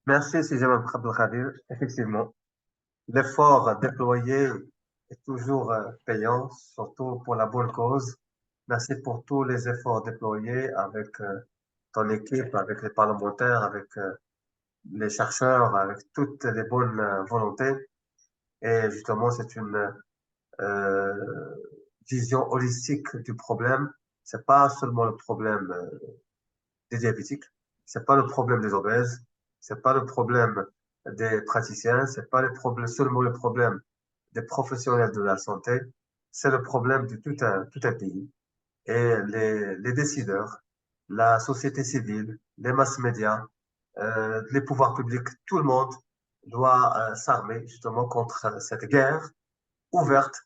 Merci, Sylvain Abdelkader. Effectivement, l'effort déployé est toujours payant, surtout pour la bonne cause. Merci pour tous les efforts déployés avec ton équipe, avec les parlementaires, avec les chercheurs, avec toutes les bonnes volontés. Et justement, c'est une euh, vision holistique du problème. C'est pas seulement le problème des diabétiques, c'est pas le problème des obèses, c'est pas le problème des praticiens, c'est pas seulement le problème des professionnels de la santé, c'est le problème de tout un pays. Et les décideurs, la société civile, les masses médias, les pouvoirs publics, tout le monde doit s'armer justement contre cette guerre ouverte.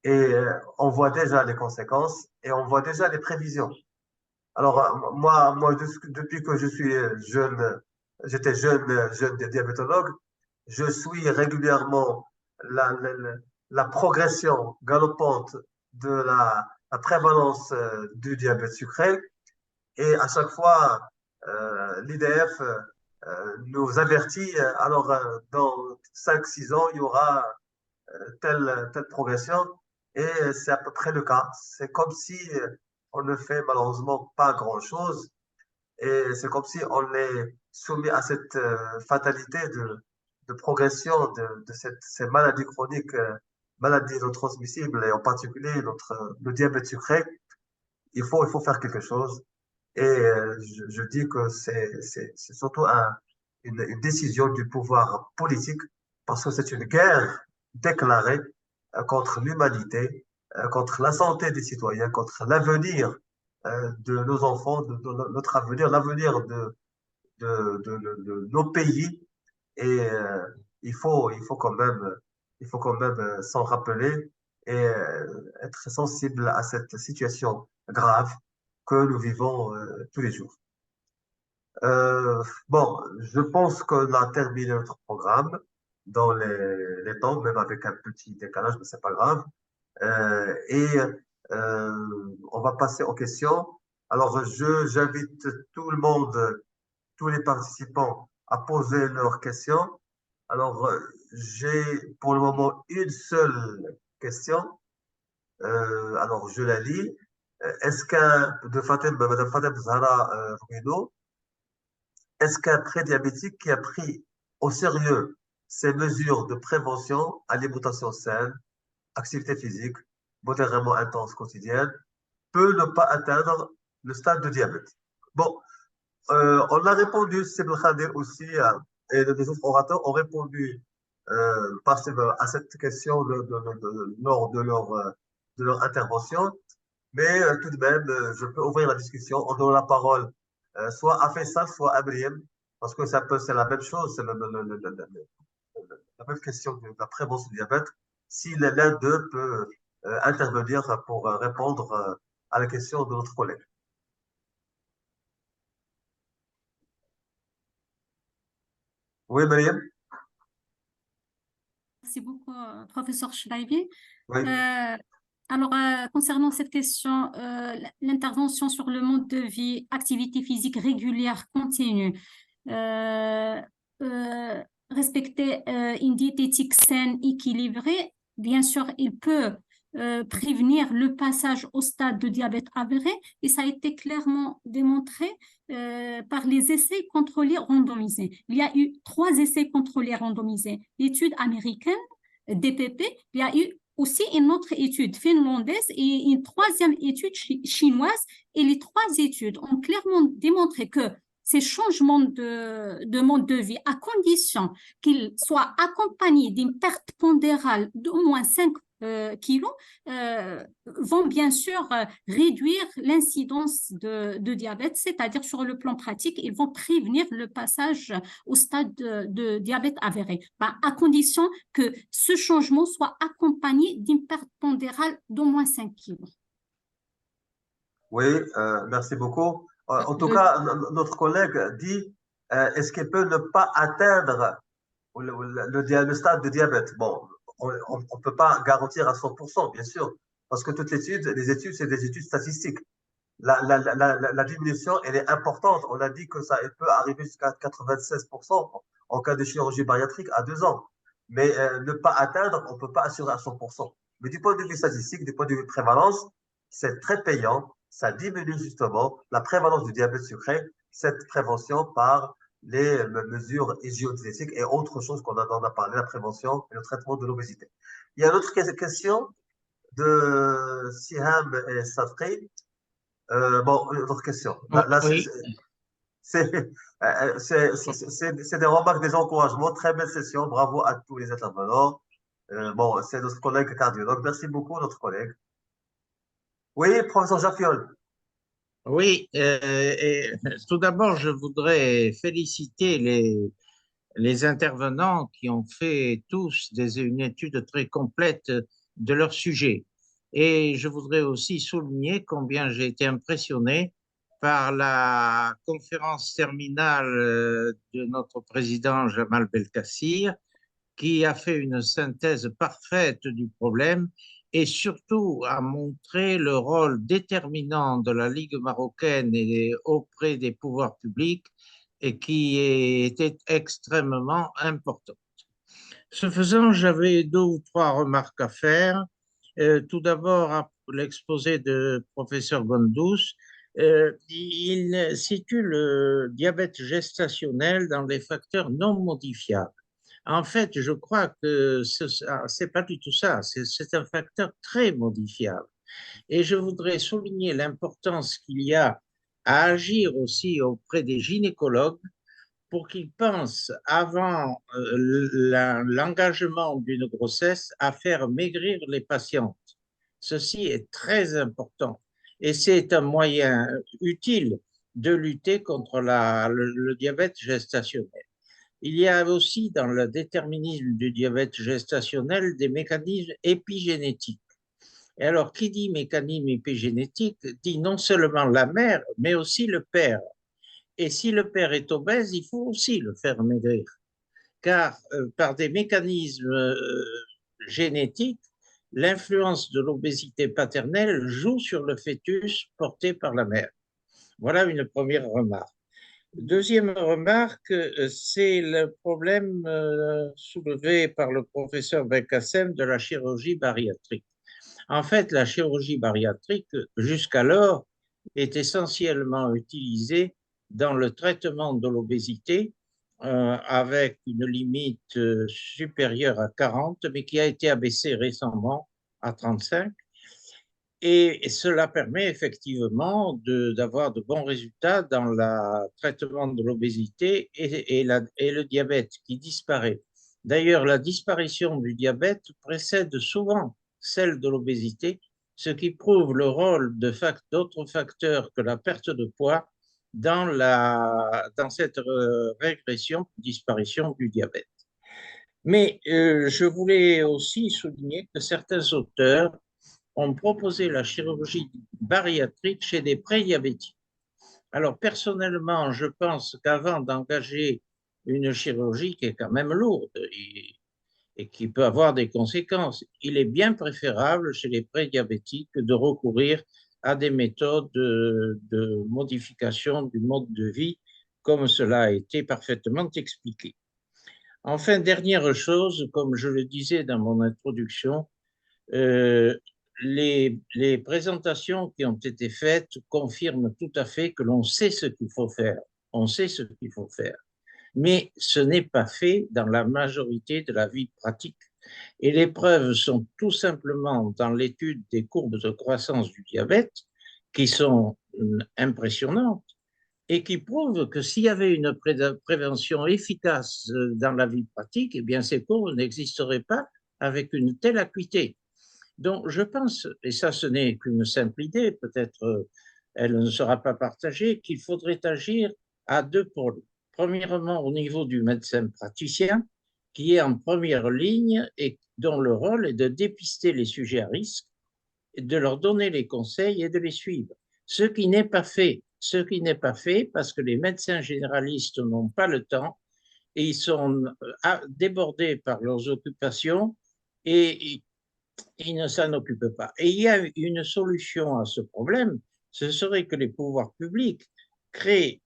Et on voit déjà les conséquences et on voit déjà les prévisions. Alors, moi, depuis que je suis jeune, j'étais jeune diabétologue, je suis régulièrement la, la, la- la progression galopante de la prévalence du diabète sucré. Et à chaque fois, l'IDF nous avertit, alors dans 5 6 ans, il y aura telle progression. Et c'est à peu près le cas. C'est comme si on ne fait malheureusement pas grand-chose. Et c'est comme si on est soumis à cette fatalité de progression ces maladies chroniques, maladies non transmissibles, et en particulier le diabète sucré. Il faut faire quelque chose. Et je dis que c'est surtout une décision du pouvoir politique, parce que c'est une guerre déclarée contre l'humanité, contre la santé des citoyens, contre l'avenir de nos enfants, de notre avenir, l'avenir de nos pays. Et il faut quand même s'en rappeler et être sensible à cette situation grave que nous vivons tous les jours. Bon, je pense qu'on a terminé notre programme dans les temps, même avec un petit décalage, mais c'est pas grave. Et on va passer aux questions. Alors, j'invite tout le monde, tous les participants à poser leurs questions. Alors, j'ai pour le moment une seule question. Alors, je la lis. Madame Fatem Zahra Rouino, est-ce qu'un prédiabétique qui a pris au sérieux ces mesures de prévention, alimentation saine, activité physique, modérément intense quotidienne, peut ne pas atteindre le stade de diabète? Bon, on a répondu, Sibel Khadir aussi, et les autres orateurs ont répondu à cette question lors de leur intervention. Mais tout de même, je peux ouvrir la discussion en donnant la parole soit à Faisal, soit à Briem, parce que c'est la même chose, c'est la même question de la prévention du diabète. Si l'un d'eux peut intervenir pour répondre à la question de notre collègue. Oui, Briem? Merci beaucoup, professeur Schleiby. Oui. Euh, Concernant cette question, l'intervention sur le mode de vie, activité physique régulière continue, euh, euh, respecter une diététique saine, équilibrée, bien sûr, il peut prévenir le passage au stade de diabète avéré et ça a été clairement démontré par les essais contrôlés randomisés. Il y a eu 3 essais contrôlés randomisés. L'étude américaine, DPP, il y a eu aussi une autre étude finlandaise et une troisième étude chinoise. Et les 3 études ont clairement démontré que ces changements de mode de vie, à condition qu'ils soient accompagnés d'une perte pondérale d'au moins 5 kilos, vont bien sûr réduire l'incidence de diabète, c'est-à-dire sur le plan pratique, ils vont prévenir le passage au stade de diabète avéré, bah, à condition que ce changement soit accompagné d'une perte pondérale d'au moins 5 kilos. Oui, merci beaucoup. En tout Le, cas, notre collègue dit, est-ce qu'il peut ne pas atteindre le stade de diabète? Bon, on ne peut pas garantir à 100%, bien sûr, parce que toutes les études, c'est des études statistiques. la diminution, elle est importante. On a dit que ça elle peut arriver jusqu'à 96% en cas de chirurgie bariatrique à 2 ans. Mais ne pas atteindre, on ne peut pas assurer à 100%. Mais du point de vue statistique, du point de vue prévalence, c'est très payant. Ça diminue justement la prévalence du diabète sucré, cette prévention par les mesures hygiéniques et autres choses dont on a parlé, la prévention et le traitement de l'obésité. Il y a une autre question de Siham et Safri. Bon, une autre question. Là, Oui, c'est des remarques, des encouragements. Très belle session. Bravo à tous les intervenants. Bon, c'est notre collègue cardiologue. Merci beaucoup, notre collègue. Oui, professeur Jaffiol. oui. Et tout d'abord, je voudrais féliciter les intervenants qui ont fait tous une étude très complète de leur sujet. Et je voudrais aussi souligner combien j'ai été impressionné par la conférence terminale de notre président Jamal Belkacir, qui a fait une synthèse parfaite du problème et surtout a montré le rôle déterminant de la Ligue marocaine et auprès des pouvoirs publics et qui était extrêmement important. Ce faisant, j'avais 2 ou 3 remarques à faire. Tout d'abord, à l'exposé de professeur Gondous, il situe le diabète gestationnel dans les facteurs non modifiables. En fait, je crois que c'est pas du tout ça. C'est un facteur très modifiable. Et je voudrais souligner l'importance qu'il y a à agir aussi auprès des gynécologues pour qu'ils pensent avant l'engagement d'une grossesse à faire maigrir les patientes. Ceci est très important et c'est un moyen utile de lutter contre le diabète gestationnel. Il y a aussi dans le déterminisme du diabète gestationnel des mécanismes épigénétiques. Et alors, qui dit mécanisme épigénétique dit non seulement la mère, mais aussi le père. Et si le père est obèse, il faut aussi le faire maigrir, car par des mécanismes génétiques, l'influence de l'obésité paternelle joue sur le fœtus porté par la mère. Voilà une première remarque. Deuxième remarque, c'est le problème soulevé par le professeur Belkacem de la chirurgie bariatrique. En fait, la chirurgie bariatrique, jusqu'alors, est essentiellement utilisée dans le traitement de l'obésité avec une limite supérieure à 40, mais qui a été abaissée récemment à 35. Et cela permet effectivement d'avoir de bons résultats dans le traitement de l'obésité et le diabète qui disparaît. D'ailleurs, la disparition du diabète précède souvent celle de l'obésité, ce qui prouve le rôle d'autres facteurs que la perte de poids dans cette régression, disparition du diabète. Mais je voulais aussi souligner que certains auteurs ont proposé la chirurgie bariatrique chez des prédiabétiques. Alors, personnellement, je pense qu'avant d'engager une chirurgie qui est quand même lourde et qui peut avoir des conséquences, il est bien préférable chez les prédiabétiques de recourir à des méthodes de modification du mode de vie, comme cela a été parfaitement expliqué. Enfin, dernière chose, comme je le disais dans mon introduction, euh, les présentations qui ont été faites confirment tout à fait que l'on sait ce qu'il faut faire. On sait ce qu'il faut faire. Mais ce n'est pas fait dans la majorité de la vie pratique. Et les preuves sont tout simplement dans l'étude des courbes de croissance du diabète, qui sont impressionnantes et qui prouvent que s'il y avait une prévention efficace dans la vie pratique, eh bien ces courbes n'existeraient pas avec une telle acuité. Donc, je pense, et ça, ce n'est qu'une simple idée, peut-être elle ne sera pas partagée, qu'il faudrait agir à 2 pôles. Premièrement, au niveau du médecin praticien, qui est en première ligne et dont le rôle est de dépister les sujets à risque, de leur donner les conseils et de les suivre. Ce qui n'est pas fait. Ce qui n'est pas fait parce que les médecins généralistes n'ont pas le temps et ils sont débordés par leurs occupations et ils ne s'en occupent pas. Et il y a une solution à ce problème ce serait que les pouvoirs publics créent,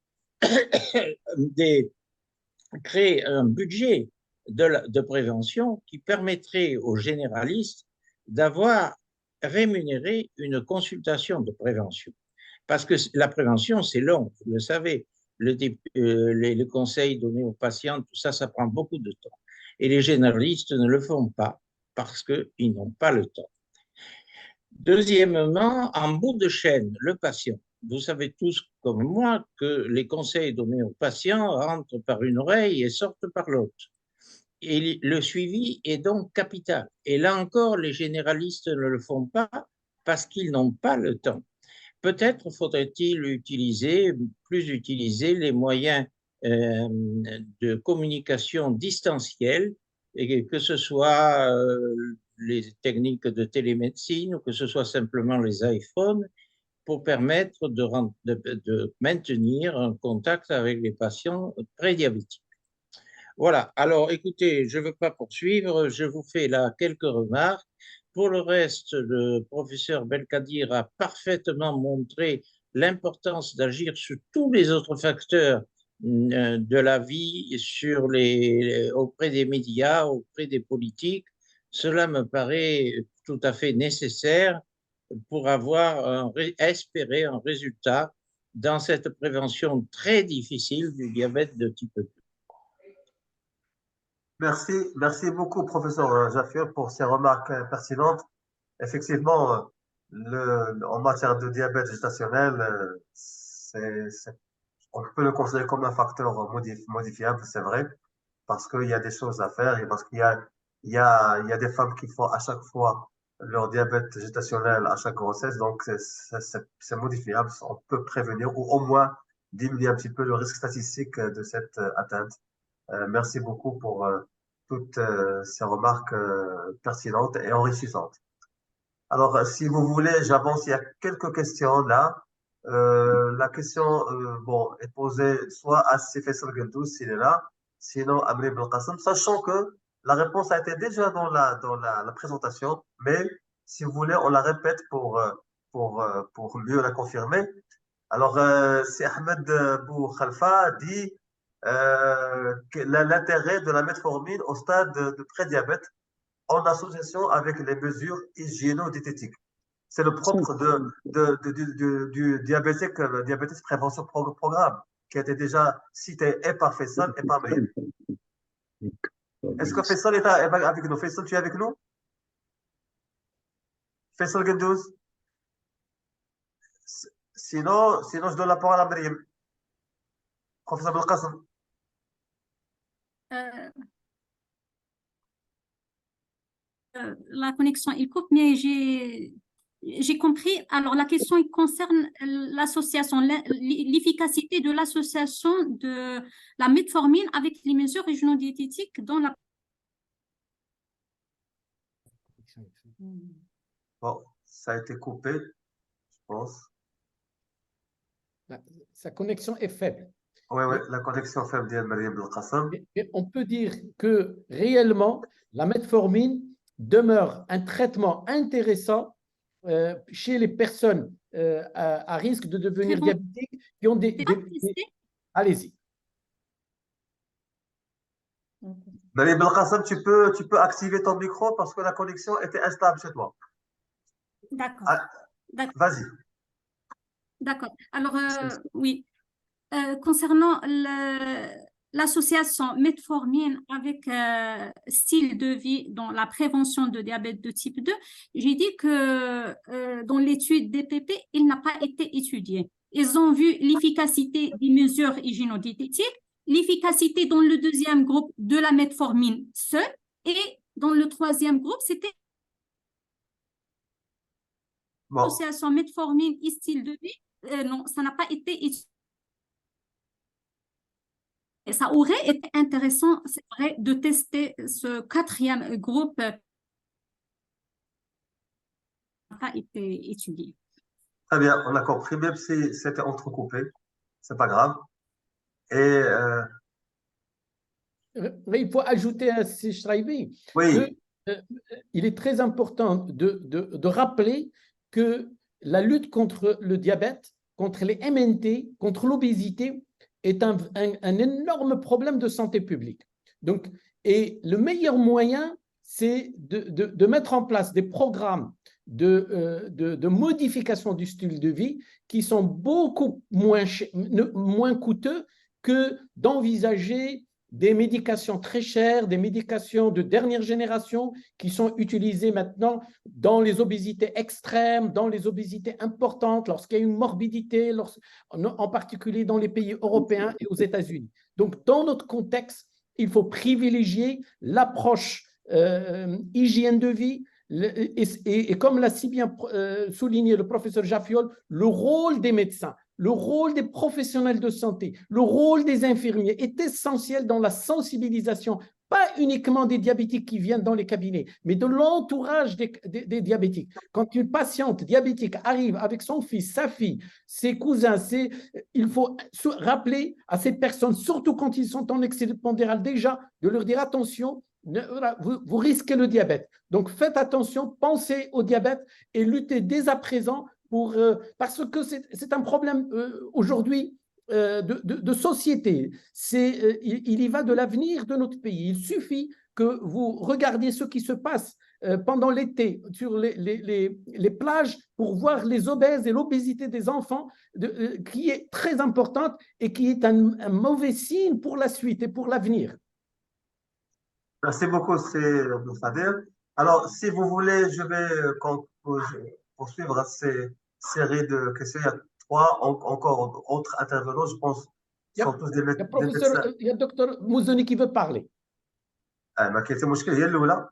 créent un budget de prévention qui permettrait aux généralistes d'avoir rémunéré une consultation de prévention. Parce que la prévention, c'est long, vous le savez. Les conseils donnés aux patients, tout ça, ça prend beaucoup de temps. Et les généralistes ne le font pas parce qu'ils n'ont pas le temps. Deuxièmement, en bout de chaîne, le patient. Vous savez tous comme moi que les conseils donnés aux patients rentrent par une oreille et sortent par l'autre. Et le suivi est donc capital. Et là encore, les généralistes ne le font pas parce qu'ils n'ont pas le temps. Peut-être faudrait-il plus utiliser les moyens de communication distancielle, et que ce soit les techniques de télémédecine ou que ce soit simplement les iPhones, pour permettre de maintenir un contact avec les patients prédiabétiques. Voilà, alors écoutez, je ne veux pas poursuivre, je vous fais là quelques remarques. Pour le reste, le professeur Belkadir a parfaitement montré l'importance d'agir sur tous les autres facteurs de la vie, auprès des médias, auprès des politiques. Cela me paraît tout à fait nécessaire pour espérer un résultat dans cette prévention très difficile du diabète de type 2. Merci beaucoup, professeur Jaffier, pour ces remarques pertinentes. Effectivement, en matière de diabète gestationnel, on peut le considérer comme un facteur modifiable, c'est vrai, parce qu'il y a des choses à faire et parce il y a des femmes qui font à chaque fois leur diabète gestationnel à chaque grossesse, donc c'est modifiable. On peut prévenir ou au moins diminuer un petit peu le risque statistique de cette atteinte. Merci beaucoup pour toutes ces remarques pertinentes et enrichissantes. Alors, si vous voulez, j'avance. Il y a quelques questions là. La question bon, est posée soit à Faisal Gendous, s'il est là, sinon à Amri Belkacem, sachant que la réponse a été déjà dans la présentation, mais si vous voulez, on la répète pour mieux la confirmer. Alors, c'est Ahmed Bou Khalfa dit l'intérêt de la metformine au stade de prédiabète en association avec les mesures hygiéno-diététiques. C'est le propre du diabétique, le diabétique prévention programme, qui a été déjà cité et par Faisal et par Maïm. Est-ce que Faisal est avec nous? Faisal, tu es avec nous? Faisal Gendouz? Sinon, je donne la parole à Maryam. Professeur Belkacem. La connexion il coupe, mais j'ai compris. Alors, la question il concerne l'association, l'efficacité de l'association de la metformine avec les mesures régionodiététiques dans la... Bon, ça a été coupé, je pense. Sa connexion est faible. Oui, la connexion faible de Maryam Belkacem. Mais on peut dire que réellement, la metformine demeure un traitement intéressant chez les personnes à risque de devenir diabétiques qui ont des... Allez-y. Maryam Belkacem, tu peux activer ton micro parce que la connexion était instable chez toi. D'accord. Vas-y. D'accord. Alors, oui. Concernant l'association metformine avec style de vie dans la prévention de diabète de type 2, j'ai dit que dans l'étude DPP, il n'a pas été étudié. Ils ont vu l'efficacité des mesures hygiéno-diététiques, l'efficacité dans le deuxième groupe de la metformine seule, et dans le troisième groupe, c'était l'association metformine et style de vie. Non, ça n'a pas été étudié. Et ça aurait été intéressant, c'est vrai, de tester ce quatrième groupe qui n'a pas été étudié. Très bien, on a compris, même si c'était entrecoupé, c'est pas grave. Et il faut ajouter à ces Shraibi oui. qu'il est très important de rappeler que la lutte contre le diabète, contre les MNT, contre l'obésité est un énorme problème de santé publique. Donc, et le meilleur moyen, c'est de mettre en place des programmes de modification du style de vie qui sont beaucoup moins coûteux que d'envisager des médications très chères, des médications de dernière génération qui sont utilisées maintenant dans les obésités extrêmes, dans les obésités importantes, lorsqu'il y a une morbidité, en particulier dans les pays européens et aux États-Unis. Donc, dans notre contexte, il faut privilégier l'approche hygiène de vie, et comme l'a si bien souligné le professeur Jaffiol, le rôle des médecins, le rôle des professionnels de santé, le rôle des infirmiers est essentiel dans la sensibilisation, pas uniquement des diabétiques qui viennent dans les cabinets, mais de l'entourage des diabétiques. Quand une patiente diabétique arrive avec son fils, sa fille, ses cousins, il faut rappeler à ces personnes, surtout quand ils sont en excès pondéral déjà, de leur dire attention, vous risquez le diabète. Donc, faites attention, pensez au diabète et luttez dès à présent parce que c'est un problème aujourd'hui de société. Il y va de l'avenir de notre pays. Il suffit que vous regardiez ce qui se passe pendant l'été sur les plages pour voir les obèses et l'obésité des enfants qui est très importante et qui est un mauvais signe pour la suite et pour l'avenir. Merci beaucoup, c'est Abdelkader. Alors, si vous voulez, je vais poursuivre ces séries de questions. Il y a encore autres intervenants, je pense, sont tous des médecins. Il y a docteur Mouzoni qui veut parler. ما كاين حتى مشكل هي الاولى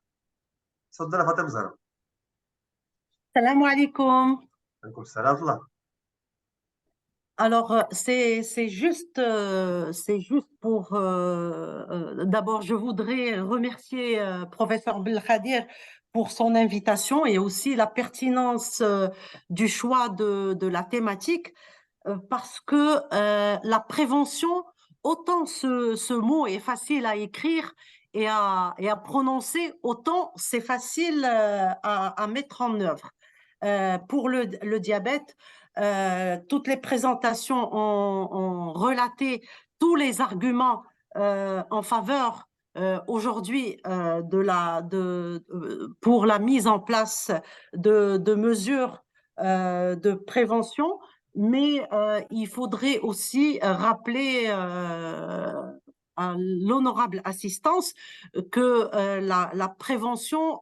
تفضل فاطمه زهره. Salam alaikum. عليكم السلام ورحمه الله. Alors, c'est juste pour... d'abord, je voudrais remercier professeur Belkhadir pour son invitation et aussi la pertinence du choix de la thématique parce que la prévention, autant ce mot est facile à écrire et à prononcer, autant c'est facile à mettre en œuvre. Pour le diabète, toutes les présentations ont relaté tous les arguments en faveur aujourd'hui pour la mise en place de mesures de prévention, mais il faudrait aussi rappeler à l'honorable assistance que la prévention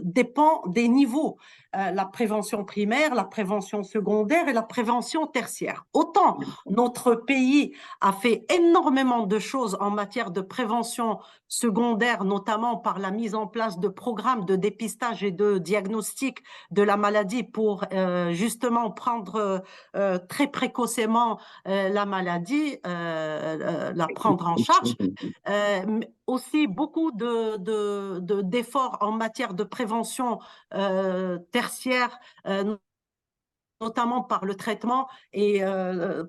dépend des niveaux. La prévention primaire, la prévention secondaire et la prévention tertiaire. Autant notre pays a fait énormément de choses en matière de prévention secondaire, notamment par la mise en place de programmes de dépistage et de diagnostic de la maladie pour justement prendre très précocement la maladie, la prendre en charge. Aussi beaucoup d'efforts en matière de prévention tertiaire, notamment par le traitement, et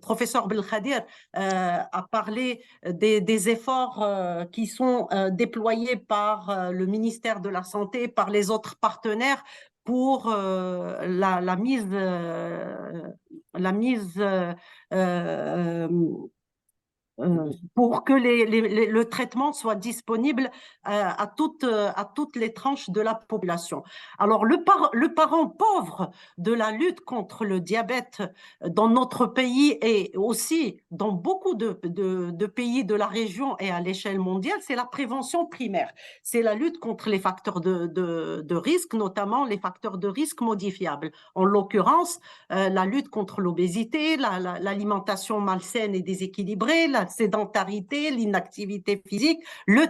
professeur Belkhadir a parlé des efforts qui sont déployés par le ministère de la Santé, par les autres partenaires pour la mise pour que le traitement soit disponible à toutes les tranches de la population. Alors, le parent pauvre de la lutte contre le diabète dans notre pays et aussi dans beaucoup de pays de la région et à l'échelle mondiale, c'est la prévention primaire. C'est la lutte contre les facteurs de risque, notamment les facteurs de risque modifiables. En l'occurrence, la lutte contre l'obésité, l'alimentation malsaine et déséquilibrée, la sédentarité, l'inactivité physique, le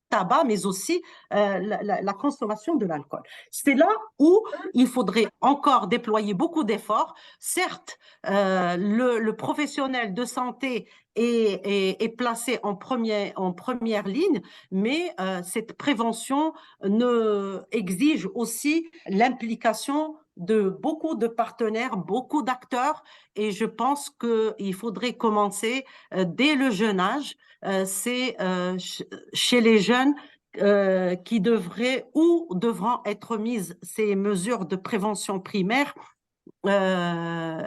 tabac, mais aussi la consommation de l'alcool. C'est là où il faudrait encore déployer beaucoup d'efforts. Certes, le professionnel de santé est placé en première ligne, mais cette prévention exige aussi l'implication de beaucoup de partenaires, beaucoup d'acteurs, et je pense qu'il faudrait commencer dès le jeune âge. C'est chez les jeunes qui devraient ou devront être mises ces mesures de prévention primaire euh,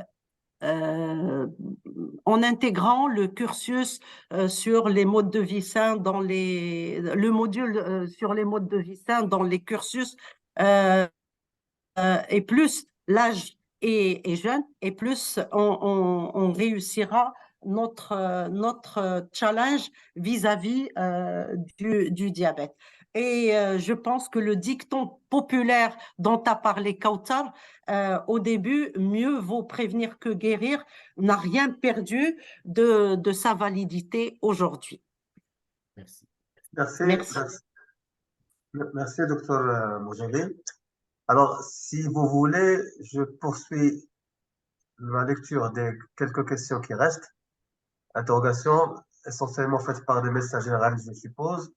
en intégrant le cursus sur les modes de vie sains le module sur les modes de vie sains dans les cursus, et plus l'âge est jeune, et plus on réussira notre challenge vis-à-vis du diabète. Et je pense que le dicton populaire dont a parlé Kautar, au début, mieux vaut prévenir que guérir, n'a rien perdu de sa validité aujourd'hui. Merci. Merci, Merci. merci, docteur Moujali. Alors, si vous voulez, je poursuis la lecture des quelques questions qui restent. Interrogations essentiellement faites par des médecins généralistes, je suppose.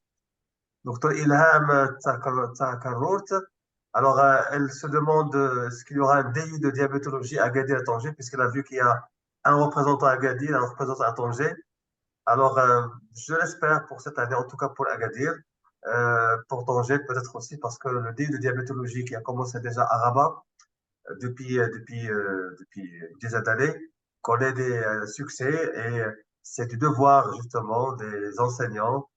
Docteur Ilham Takarrourt. Alors, elle se demande est-ce qu'il y aura un DU de diabétologie à Agadir à Tanger, puisqu'elle a vu qu'il y a un représentant à Agadir, un représentant à Tanger. Alors, je l'espère pour cette année, en tout cas pour Agadir. Pour Tanger, peut-être aussi, parce que le DU de diabétologie qui a commencé déjà à Rabat depuis une dizaine d'années connaît des succès et c'est du devoir justement des enseignants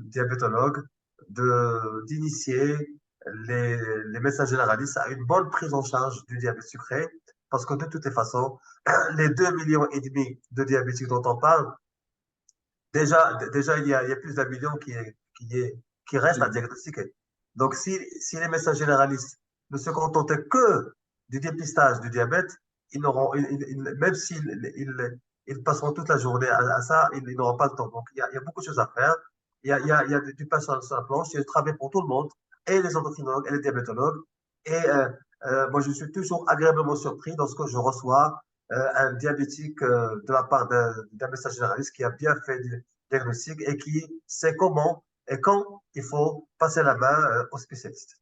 diabétologues d'initier les médecins généralistes à une bonne prise en charge du diabète sucré parce que de toutes les façons, les 2,5 millions de diabétiques dont on parle, déjà il y a plus d'un million qui restent à diagnostiquer. Donc, si les médecins généralistes ne se contentaient que du dépistage du diabète, même s'ils passeront toute la journée à ça, ils n'auront pas le temps. Donc, il y a beaucoup de choses à faire. Il y a du pain sur la planche. Il y a du travail pour tout le monde, et les endocrinologues et les diabétologues. Et moi, je suis toujours agréablement surpris lorsque je reçois un diabétique de la part d'un médecin généraliste qui a bien fait du diagnostic et qui sait comment et quand il faut passer la main aux spécialistes.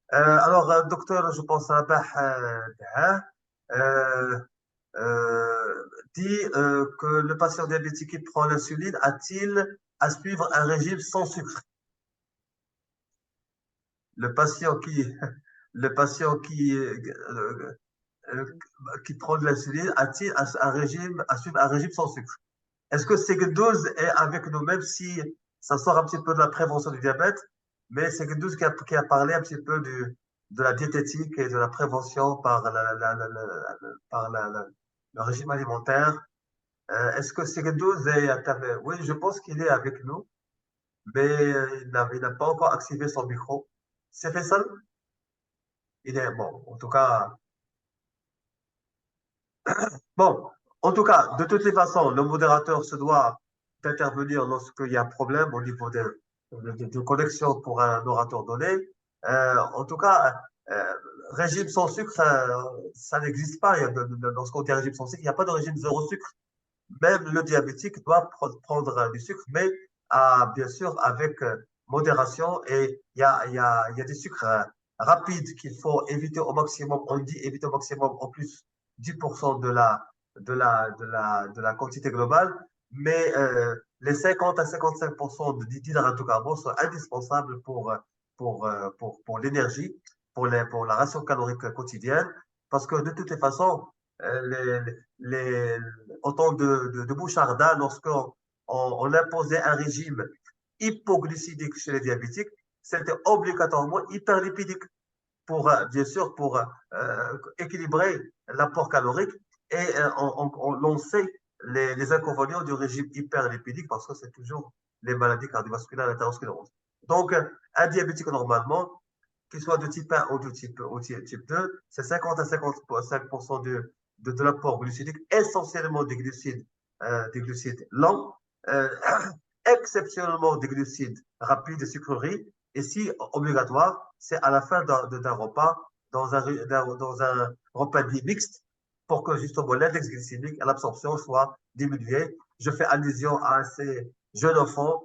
Alors, docteur, je pense à euh, dit que le patient diabétique qui prend l'insuline a-t-il à suivre un régime sans sucre? Le patient qui, le patient qui prend de l'insuline a-t-il à suivre un régime sans sucre? Est-ce que Seguindouze est avec nous, même si ça sort un petit peu de la prévention du diabète, mais Seguindouze qui a parlé un petit peu de la diététique et de la prévention par le régime alimentaire. Est-ce que Seguindouze est intervenu? Oui, je pense qu'il est avec nous, mais il n'a pas encore activé son micro. C'est Faisal? Il est bon, en tout cas. Bon, en tout cas, de toutes les façons, le modérateur se doit d'intervenir lorsqu'il y a un problème au niveau de connexion pour un orateur donné. En tout cas, régime sans sucre, ça n'existe pas. Lorsqu'on dit régime sans sucre, il n'y a pas de régime zéro sucre. Même le diabétique doit prendre du sucre, mais bien sûr avec modération. Et il y a des sucres rapides qu'il faut éviter au maximum. On dit éviter au maximum en plus 10% de la quantité globale, mais les 50 à 55% d'hydrates de carbone sont indispensables pour l'énergie, pour la ration calorique quotidienne, parce que de toutes les façons, les, autant de bouchardas lorsqu'on on imposait un régime hypoglycémique chez les diabétiques, c'était obligatoirement hyperlipidique pour, bien sûr, pour équilibrer l'apport calorique et on sait les inconvénients du régime hyperlipidique parce que c'est toujours les maladies cardiovasculaires et l'athérosclérose. Donc, un diabétique normalement, qu'il soit de type 1 ou de type 2, c'est 50 à 55% de l'apport glucidique, essentiellement des glucides lents, euh, exceptionnellement des glucides rapides et sucreries, et si obligatoire, c'est à la fin d'un repas, dans un repas dit mixte, pour que justement l'index glycémique et l'absorption soient diminués. Je fais allusion à ces jeunes enfants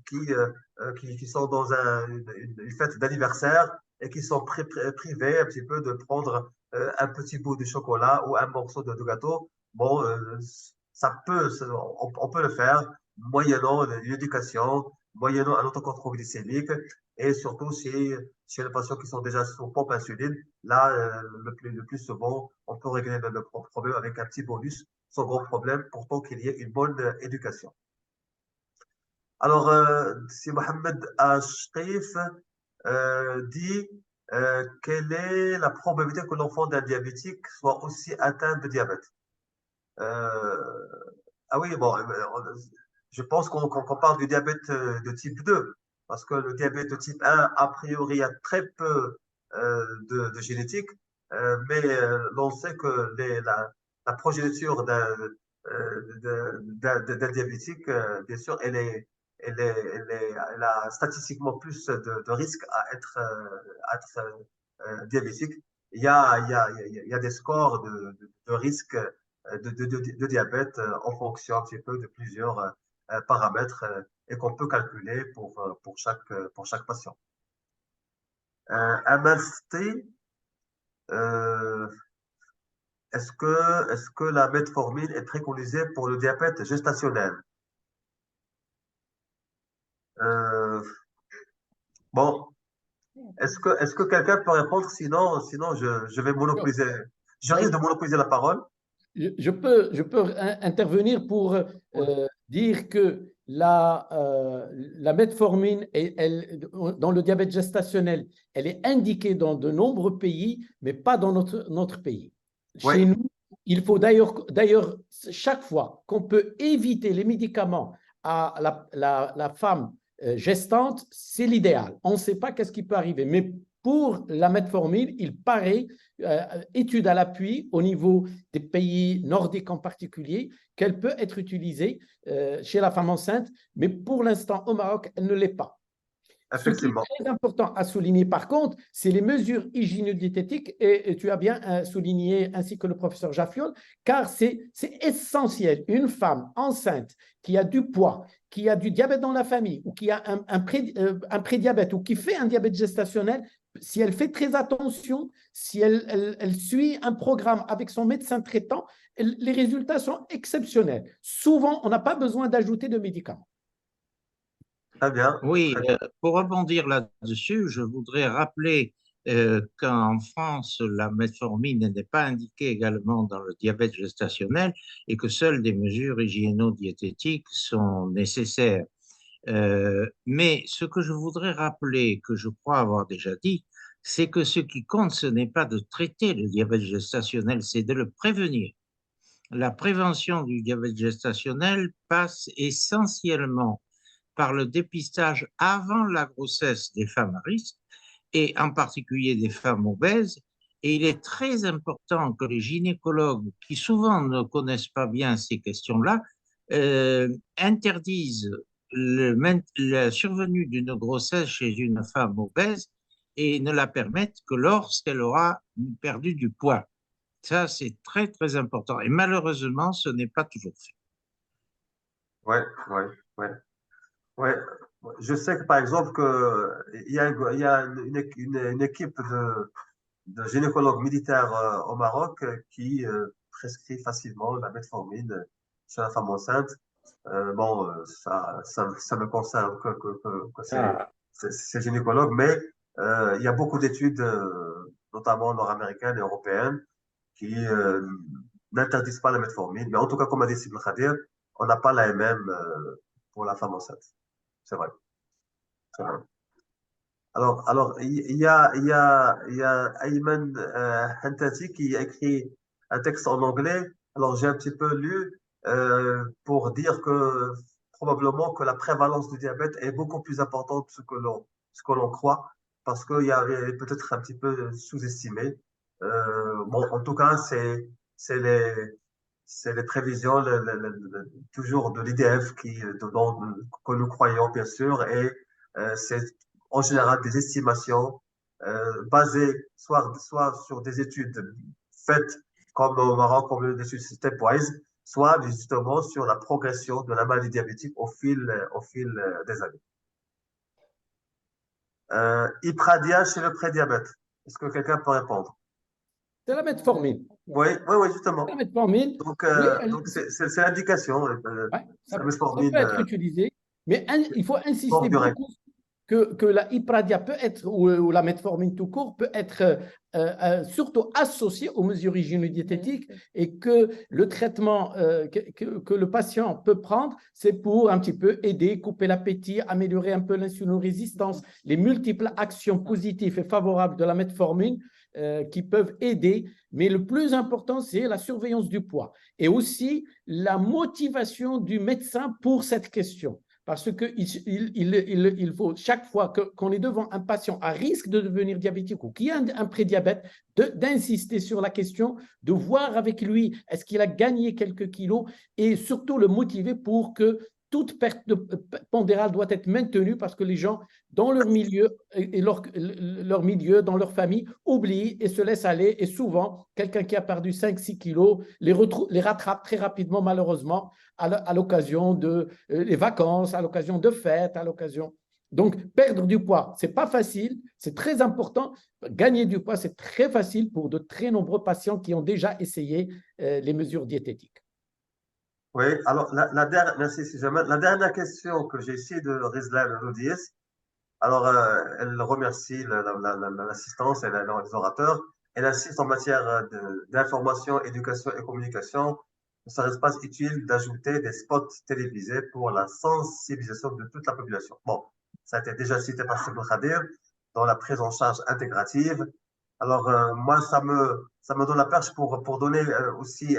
qui sont dans une fête d'anniversaire et qui sont privés un petit peu de prendre un petit bout de chocolat ou un morceau de gâteau. Bon, ça peut, on peut le faire moyennant l'éducation, moyennant un autocontrôle glycémique et surtout chez les patients qui sont déjà sous pompe insuline, là, le plus souvent, on peut régler le problème avec un petit bonus sans grand problème, pourtant qu'il y ait une bonne éducation. Alors, si Mohamed Ashrif dit quelle est la probabilité que l'enfant d'un diabétique soit aussi atteint de diabète? Ah oui, bon, je pense qu'on parle du diabète de type 2, parce que le diabète de type 1, a priori, il y a très peu de génétique, mais l'on sait que la progéniture d'un diabétique, bien sûr, elle a statistiquement plus de risques à être diabétique. Il y a des scores de risque de diabète en fonction un petit peu de plusieurs paramètres et qu'on peut calculer pour chaque patient. MST, est-ce que la metformine est préconisée pour le diabète gestationnel? Bon, est-ce que quelqu'un peut répondre? Sinon je vais monopoliser. Je risque de monopoliser la parole. Je peux intervenir pour dire que la metformine, dans le diabète gestationnel, elle est indiquée dans de nombreux pays, mais pas dans notre pays. Oui. Chez nous, il faut d'ailleurs, chaque fois qu'on peut éviter les médicaments à la femme gestante, c'est l'idéal. On ne sait pas qu'est-ce qui peut arriver, mais pour la metformine, il paraît, étude à l'appui au niveau des pays nordiques en particulier, qu'elle peut être utilisée chez la femme enceinte, mais pour l'instant au Maroc, elle ne l'est pas. Ce qui est très important à souligner, par contre, c'est les mesures hygiéno-diététiques, et tu as bien souligné, ainsi que le professeur Jaffiol, car c'est essentiel. Une femme enceinte qui a du poids, qui a du diabète dans la famille, ou qui a un prédiabète, ou qui fait un diabète gestationnel, si elle fait très attention, si elle suit un programme avec son médecin traitant, les résultats sont exceptionnels. Souvent, on n'a pas besoin d'ajouter de médicaments. Très bien. Oui, pour rebondir là-dessus, je voudrais rappeler qu'en France, la metformine n'est pas indiquée également dans le diabète gestationnel et que seules des mesures hygiéno-diététiques sont nécessaires. Mais ce que je voudrais rappeler, que je crois avoir déjà dit, c'est que ce qui compte, ce n'est pas de traiter le diabète gestationnel, c'est de le prévenir. La prévention du diabète gestationnel passe essentiellement par le dépistage avant la grossesse des femmes à risque, et en particulier des femmes obèses. Et il est très important que les gynécologues, qui souvent ne connaissent pas bien ces questions-là, interdisent la survenue d'une grossesse chez une femme obèse et ne la permettent que lorsqu'elle aura perdu du poids. Ça, c'est très, très important. Et malheureusement, ce n'est pas toujours fait. Ouais. Ouais, je sais que par exemple il y a une équipe de gynécologues militaires au Maroc qui prescrit facilement la metformine chez la femme enceinte. Bon, ça me concerne que c'est gynécologue, mais il y a beaucoup d'études, notamment nord-américaines et européennes, qui n'interdisent pas la metformine. Mais en tout cas, comme a dit Sibel Khadir, on n'a pas la MM pour la femme enceinte. C'est vrai. C'est vrai. Alors, il y a Ayman Hantati qui a écrit un texte en anglais. Alors, j'ai un petit peu lu pour dire que probablement que la prévalence du diabète est beaucoup plus importante ce que l'on croit, parce qu'il y avait peut-être un petit peu sous-estimé. Bon, en tout cas, c'est les, c'est les prévisions toujours de l'IDF que nous croyons, bien sûr, et c'est en général des estimations basées soit sur des études faites comme au Maroc, comme des études stepwise, soit justement sur la progression de la maladie diabétique au fil des années. Ipradia chez le prédiabète. Est-ce que quelqu'un peut répondre? C'est la metformine. Oui, justement. La metformine. Donc c'est l'indication. Ça peut être utilisé. Mais il faut insister durée. beaucoup que la Ipradia peut être, ou la metformine tout court, peut être surtout associée aux mesures hygiéno-diététiques et que le traitement que le patient peut prendre, c'est pour un petit peu aider, couper l'appétit, améliorer un peu l'insulino-résistance, les multiples actions positives et favorables de la metformine qui peuvent aider. Mais le plus important, c'est la surveillance du poids et aussi la motivation du médecin pour cette question. Parce qu'il faut, chaque fois qu'on est devant un patient à risque de devenir diabétique ou qui a un prédiabète, d'insister sur la question, de voir avec lui est-ce qu'il a gagné quelques kilos et surtout le motiver pour que toute perte pondérale doit être maintenue parce que les gens, dans leur milieu, dans leur famille, oublient et se laissent aller. Et souvent, quelqu'un qui a perdu 5-6 kilos les rattrape très rapidement, malheureusement, à l'occasion de les vacances, à l'occasion de fêtes, à l'occasion. Donc, perdre du poids, ce n'est pas facile, c'est très important. Gagner du poids, c'est très facile pour de très nombreux patients qui ont déjà essayé les mesures diététiques. Oui, alors merci si jamais. La dernière question que j'ai ici de Rizla Loudies, alors elle remercie l'assistance et les orateurs. Elle insiste en matière d'information, éducation et communication. Il serait pas utile d'ajouter des spots télévisés pour la sensibilisation de toute la population. Bon, ça a été déjà cité par Sébou Khadir dans la prise en charge intégrative. Alors, moi, ça me donne la perche pour donner aussi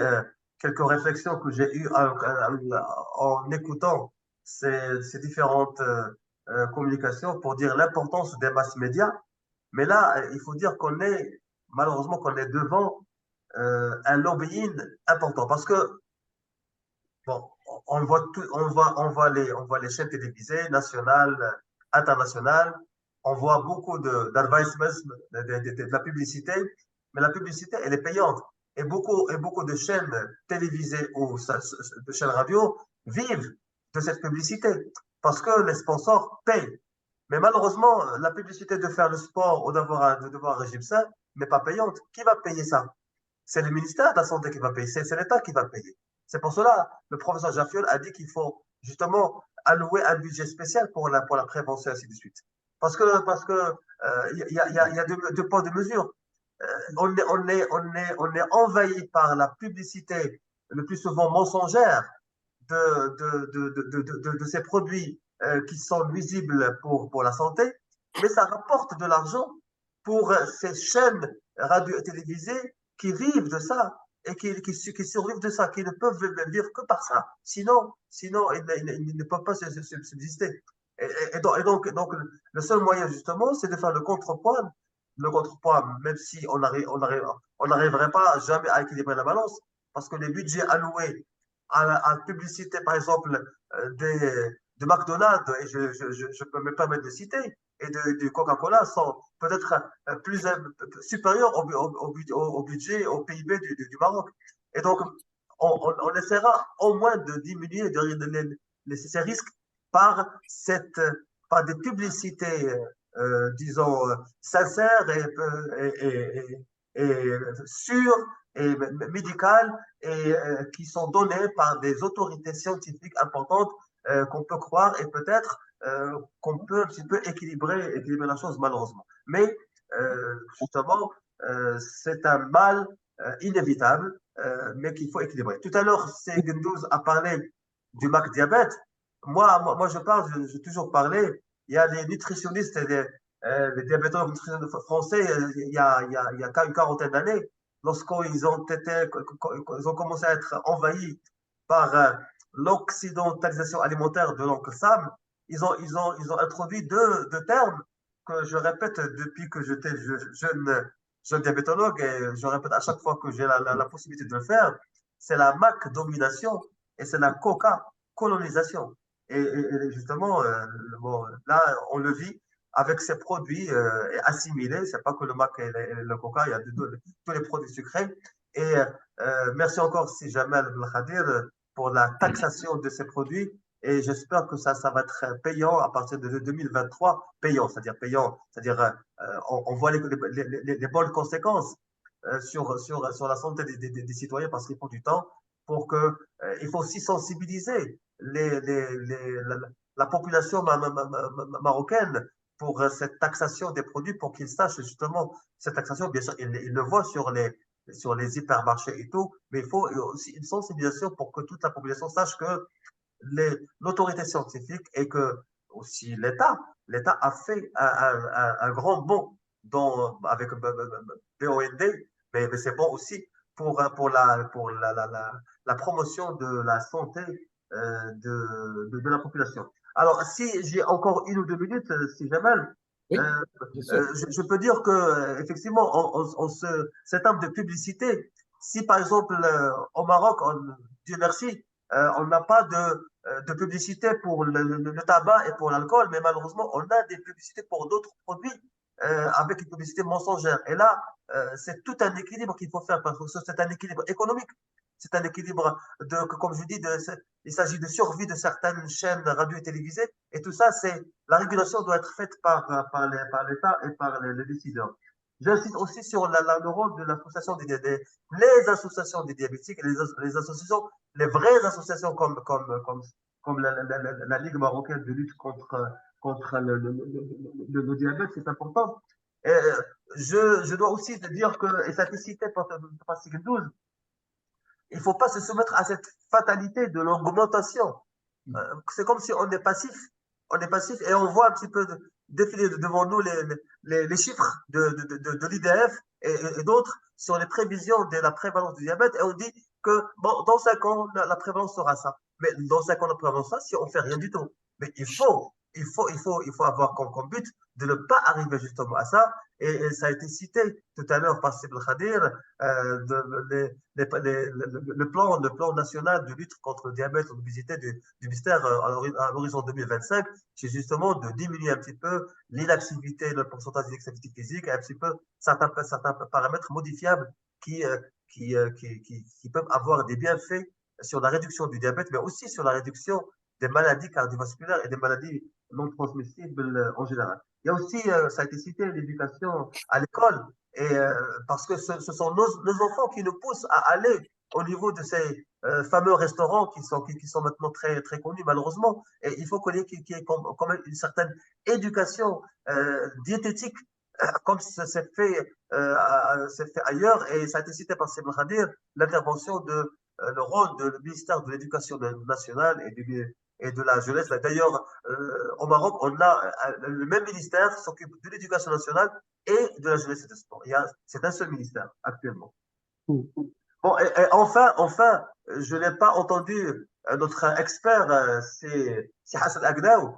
quelques réflexions que j'ai eues en écoutant ces différentes communications pour dire l'importance des masses médias. Mais là, il faut dire malheureusement, qu'on est devant un lobbying important parce que, bon, on voit les chaînes télévisées nationales, internationales, on voit beaucoup d'advertisement, de la publicité, mais la publicité, elle est payante. Et beaucoup de chaînes télévisées ou de chaînes radio vivent de cette publicité parce que les sponsors payent. Mais malheureusement, la publicité de faire le sport ou de devoir un régime sain n'est pas payante. Qui va payer ça? C'est le ministère de la Santé qui va payer, c'est l'État qui va payer. C'est pour cela le professeur Jaffiol a dit qu'il faut justement allouer un budget spécial pour la prévention et ainsi de suite. Parce que y a deux poids de mesure. On est envahi par la publicité le plus souvent mensongère de ces produits qui sont nuisibles pour la santé, mais ça rapporte de l'argent pour ces chaînes radio et télévisées qui vivent de ça et qui survivent de ça, qui ne peuvent vivre que par ça. Sinon ils ne peuvent pas subsister. Donc, le seul moyen, justement, c'est de faire le contrepoids. Le contrepoids, même si on n'arriverait pas jamais à équilibrer la balance, parce que les budgets alloués à la publicité, par exemple, de McDonald's, et je peux me permettre de citer, et de Coca-Cola sont peut-être plus supérieurs au budget, au PIB du Maroc. Et donc, on essaiera au moins de diminuer ces risques par, par des publicités, disons, sincères et sûres et médicales et qui sont données par des autorités scientifiques importantes qu'on peut croire et peut-être qu'on peut un petit peu équilibrer la chose malheureusement. Mais justement, c'est un mal inévitable, mais qu'il faut équilibrer. Tout à l'heure, Gendouz a parlé du MAC diabète. Moi j'ai toujours parlé, il y a des nutritionnistes et les diabétologues nutritionnistes français, il y a une quarantaine d'années, lorsqu'ils ont commencé à être envahis par l'occidentalisation alimentaire de l'oncle Sam, ils ont introduit deux termes que je répète depuis que j'étais jeune diabétologue et je répète à chaque fois que j'ai la possibilité de le faire, c'est la MAC domination et c'est la Coca colonisation. Et justement, bon, là, on le vit avec ces produits assimilés. C'est pas que le mac et le coca, il y a tous les produits sucrés. Et merci encore, si Jamel Belkhadir, pour la taxation de ces produits. Et j'espère que ça va être payant à partir de 2023. Payant, c'est-à-dire on voit les bonnes conséquences sur la santé des citoyens parce qu'il faut du temps pour que il faut aussi sensibiliser la population marocaine pour cette taxation des produits, pour qu'ils sachent justement cette taxation. Bien sûr, ils le voient sur les hypermarchés et tout, mais il faut aussi une sensibilisation pour que toute la population sache que l'autorité scientifique et que aussi l'État a fait un grand bond avec BOND, mais c'est bon aussi pour la promotion de la santé de la population. Alors, si j'ai encore 1 ou 2 minutes, si jamais, Oui, euh, bien sûr. je peux dire que effectivement, cette arme de publicité, si par exemple au Maroc, Dieu merci, on n'a pas de publicité pour le tabac et pour l'alcool, mais malheureusement, on a des publicités pour d'autres produits avec une publicité mensongère. Et là, c'est tout un équilibre qu'il faut faire parce que c'est un équilibre économique. C'est un équilibre comme je dis, il s'agit de survie de certaines chaînes radio et télévisées. Et tout ça, la régulation doit être faite par l'État et par les décideurs. J'insiste aussi sur le rôle de l'association les associations des diabétiques, les associations, les vraies associations comme la Ligue marocaine de lutte contre le diabète, c'est important. Et je dois aussi te dire que, et ça a été cité par Sigel 12, il ne faut pas se soumettre à cette fatalité de l'augmentation. C'est comme si on est passif. On est passif et on voit un petit peu défiler devant nous les chiffres de l'IDF et d'autres sur les prévisions de la prévalence du diabète et on dit que bon, dans 5 ans, la prévalence sera ça. Mais dans 5 ans, la prévalence sera ça si on ne fait rien du tout. Mais il faut avoir comme but de ne pas arriver justement à ça. Et ça a été cité tout à l'heure par Sibel Khadir, le plan national de lutte contre le diabète et l'obésité du ministère à l'horizon 2025, c'est justement de diminuer un petit peu l'inactivité, le pourcentage d'inactivité physique, et un petit peu certains paramètres modifiables qui, qui peuvent avoir des bienfaits sur la réduction du diabète, mais aussi sur la réduction des maladies cardiovasculaires et des maladies non transmissibles en général. Il y a aussi, ça a été cité, l'éducation à l'école, et parce que ce sont nos enfants qui nous poussent à aller au niveau de ces fameux restaurants qui sont maintenant très, très connus, malheureusement. Et il faut qu'il y ait quand même une certaine éducation diététique, comme c'est fait ailleurs. Et ça a été cité par Sébastien Khadir, l'intervention le rôle du ministère de l'Éducation nationale et de la jeunesse. D'ailleurs, au Maroc, on a le même ministère qui s'occupe de l'éducation nationale et de la jeunesse et du sport. C'est un seul ministère actuellement. Bon, et enfin, je n'ai pas entendu notre expert, c'est Hassan Agnaou,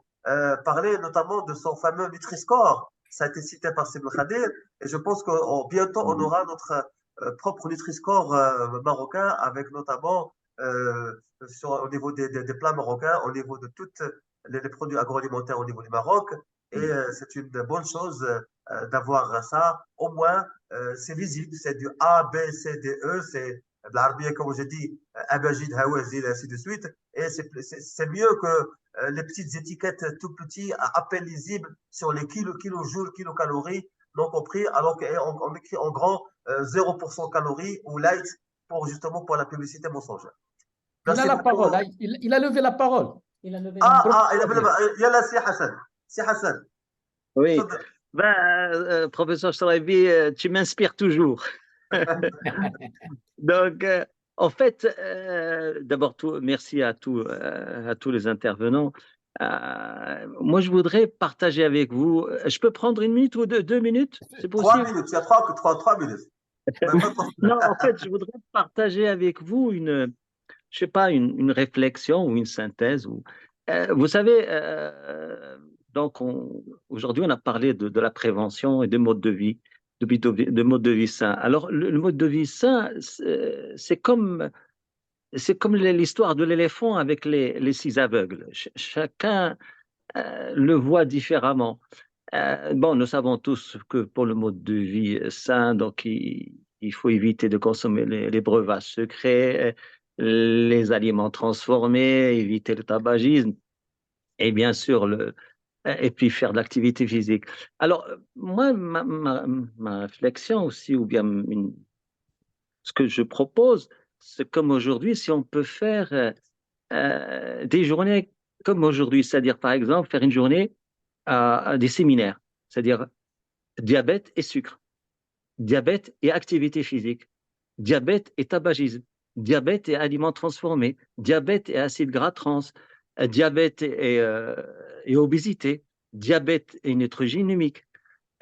parler notamment de son fameux Nutri-Score. Ça a été cité par Sibel Khadir, et je pense que bientôt on aura notre propre Nutri-Score marocain, avec notamment au niveau des plats marocains, au niveau de tous les produits agroalimentaires au niveau du Maroc. Et c'est une bonne chose d'avoir ça. Au moins, c'est visible, c'est du A, B, C, D, E, c'est de l'arabie, comme je dis, Abajid, Hawazil, ainsi de suite. Et c'est mieux que les petites étiquettes tout petites, à peine lisibles, sur les kilojoules, kilocalories, non compris, alors qu'on écrit en grand 0% calories ou light pour la publicité mensongère. Il a la parole, hein. Il a levé la parole. Il a levé la parole. Il y a là, c'est Hassan. C'est Hassan. Oui. Ben, professeur Charabi, tu m'inspires toujours. Donc, en fait, d'abord, merci à tous les intervenants. Moi, je voudrais partager avec vous. Je peux prendre 1 minute ou 2 minutes? C'est possible? 3 minutes. Il y a 3 minutes. Non, en fait, je voudrais partager avec vous je sais pas, une réflexion ou une synthèse. Vous savez, donc aujourd'hui, on a parlé de la prévention et de mode de vie, de mode de vie sain. Alors, le mode de vie sain, c'est comme l'histoire de l'éléphant avec les 6 aveugles. Chacun le voit différemment. Bon, nous savons tous que pour le mode de vie sain, donc il faut éviter de consommer les breuvages secrets, les aliments transformés, éviter le tabagisme et bien sûr et puis faire de l'activité physique. Alors, moi, ma réflexion aussi, ou bien ce que je propose, c'est comme aujourd'hui, si on peut faire des journées comme aujourd'hui, c'est-à-dire par exemple faire une journée à des séminaires, c'est-à-dire diabète et sucre, diabète et activité physique, diabète et tabagisme, diabète et aliments transformés, diabète et acides gras trans, diabète et obésité, diabète et nutrigénomique.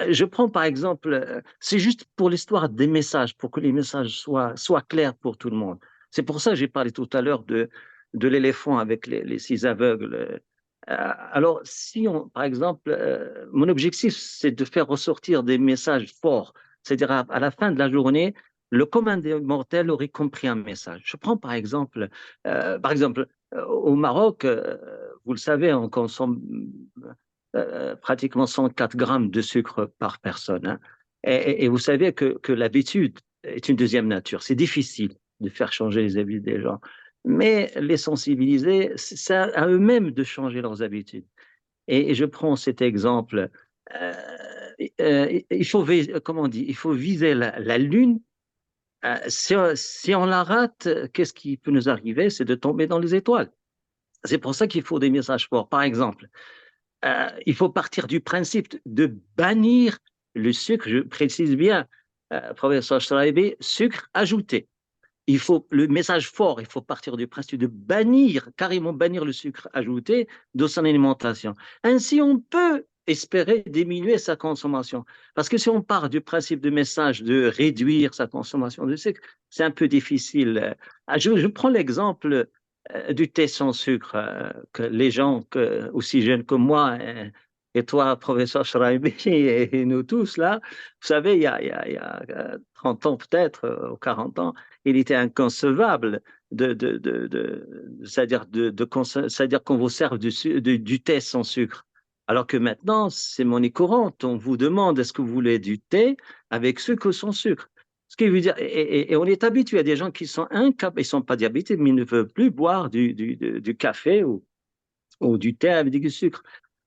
Je prends par exemple, c'est juste pour l'histoire des messages, pour que les messages soient clairs pour tout le monde. C'est pour ça que j'ai parlé tout à l'heure de l'éléphant avec les 6 aveugles. Alors, si on, par exemple, mon objectif, c'est de faire ressortir des messages forts. C'est-à-dire, à la fin de la journée, le commun des mortels aurait compris un message. Je prends par exemple, au Maroc, vous le savez, on consomme pratiquement 104 grammes de sucre par personne, hein. Et vous savez que l'habitude est une deuxième nature. C'est difficile de faire changer les habitudes des gens. Mais les sensibiliser, c'est à eux-mêmes de changer leurs habitudes. Et je prends cet exemple. Il faut, comment on dit, il faut viser la Lune. Si on la rate, qu'est-ce qui peut nous arriver? C'est de tomber dans les étoiles. C'est pour ça qu'il faut des messages forts. Par exemple, il faut partir du principe de bannir le sucre, je précise bien, professeur Schreiber, sucre ajouté. Il faut le message fort, il faut partir du principe de bannir, carrément bannir le sucre ajouté de son alimentation. Ainsi, on peut espérer diminuer sa consommation. Parce que si on part du principe de message de réduire sa consommation de sucre, c'est un peu difficile. Je prends l'exemple du thé sans sucre, que les gens aussi jeunes que moi, et toi, professeur Schreiber, et nous tous là, vous savez, il y a 30 ans peut-être, ou 40 ans, il était inconcevable c'est-à-dire qu'on vous serve du thé sans sucre. Alors que maintenant, c'est monnaie courante. On vous demande est-ce que vous voulez du thé avec sucre ou sans sucre. Ce qui veut dire, et on est habitué à des gens qui sont incapables, ils ne sont pas diabétiques, mais ils ne veulent plus boire du café ou du thé avec du sucre.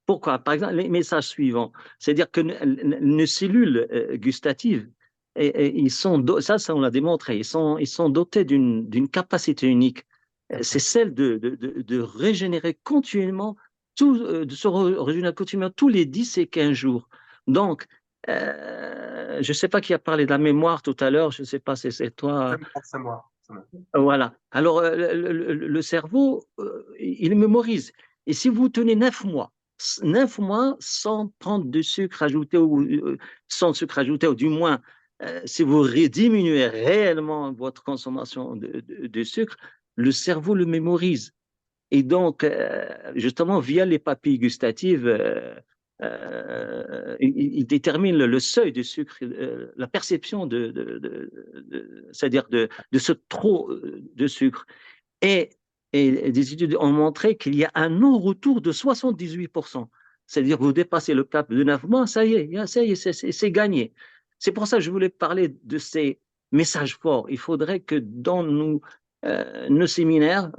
Pourquoi? Par exemple, les messages suivants, c'est-à-dire que nos cellules gustatives, ça on l'a démontré, ils sont dotés d'une capacité unique. C'est celle de régénérer continuellement, de se régénérer continuellement tous les 10 et 15 jours. Donc, je ne sais pas qui a parlé de la mémoire tout à l'heure, je ne sais pas si c'est toi. C'est moi. Voilà. Alors, le cerveau, il mémorise. Et si vous tenez 9 mois sans prendre de sucre ajouté ou sans sucre ajouté, ou du moins, si vous diminuez réellement votre consommation de sucre, le cerveau le mémorise. Et donc, justement, via les papilles gustatives, il détermine le seuil de sucre, la perception c'est-à-dire de ce trop de sucre. Et des études ont montré qu'il y a un non-retour de 78%. C'est-à-dire que vous dépassez le cap de 9 mois, ça y est, c'est gagné. C'est pour ça que je voulais parler de ces messages forts. Il faudrait que dans nos séminaires,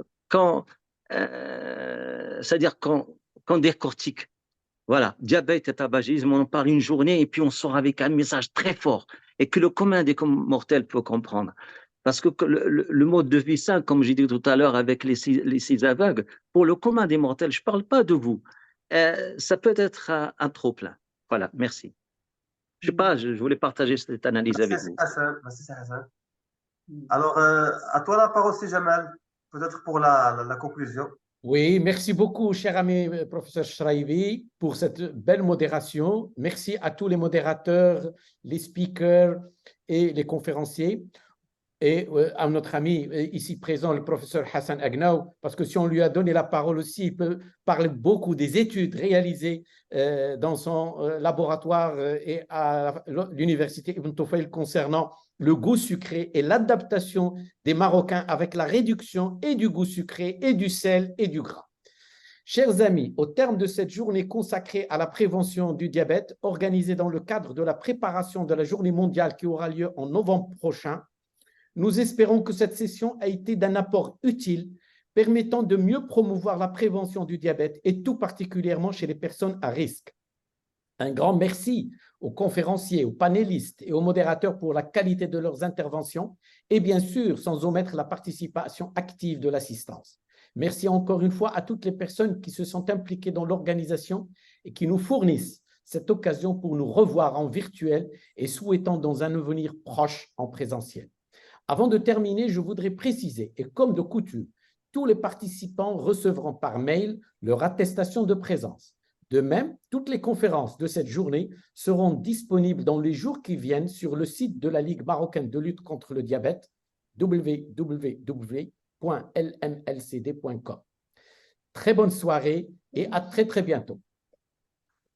c'est-à-dire qu'on décortique, voilà, diabète et tabagisme, on en parle une journée et puis on sort avec un message très fort et que le commun des mortels peut comprendre. Parce que le mode de vie sain, comme j'ai dit tout à l'heure avec les six aveugles, pour le commun des mortels, je ne parle pas de vous, ça peut être un trop-plein. Voilà, merci. Je sais pas, je voulais partager cette analyse avec vous. Merci, Hassan. Alors, à toi la parole, si Jamal, peut-être pour la conclusion. Oui, merci beaucoup, cher ami professeur Schreiber, pour cette belle modération. Merci à tous les modérateurs, les speakers et les conférenciers. Et à notre ami ici présent, le professeur Hassan Agnaou, parce que si on lui a donné la parole aussi, il peut parler beaucoup des études réalisées dans son laboratoire et à l'université Ibn Tufayl concernant le goût sucré et l'adaptation des Marocains avec la réduction et du goût sucré et du sel et du gras. Chers amis, au terme de cette journée consacrée à la prévention du diabète, organisée dans le cadre de la préparation de la journée mondiale qui aura lieu en novembre prochain, nous espérons que cette session a été d'un apport utile permettant de mieux promouvoir la prévention du diabète et tout particulièrement chez les personnes à risque. Un grand merci aux conférenciers, aux panélistes et aux modérateurs pour la qualité de leurs interventions et bien sûr sans omettre la participation active de l'assistance. Merci encore une fois à toutes les personnes qui se sont impliquées dans l'organisation et qui nous fournissent cette occasion pour nous revoir en virtuel et souhaitant dans un avenir proche en présentiel. Avant de terminer, je voudrais préciser, et comme de coutume, tous les participants recevront par mail leur attestation de présence. De même, toutes les conférences de cette journée seront disponibles dans les jours qui viennent sur le site de la Ligue marocaine de lutte contre le diabète, www.lmlcd.com. Très bonne soirée et à très bientôt.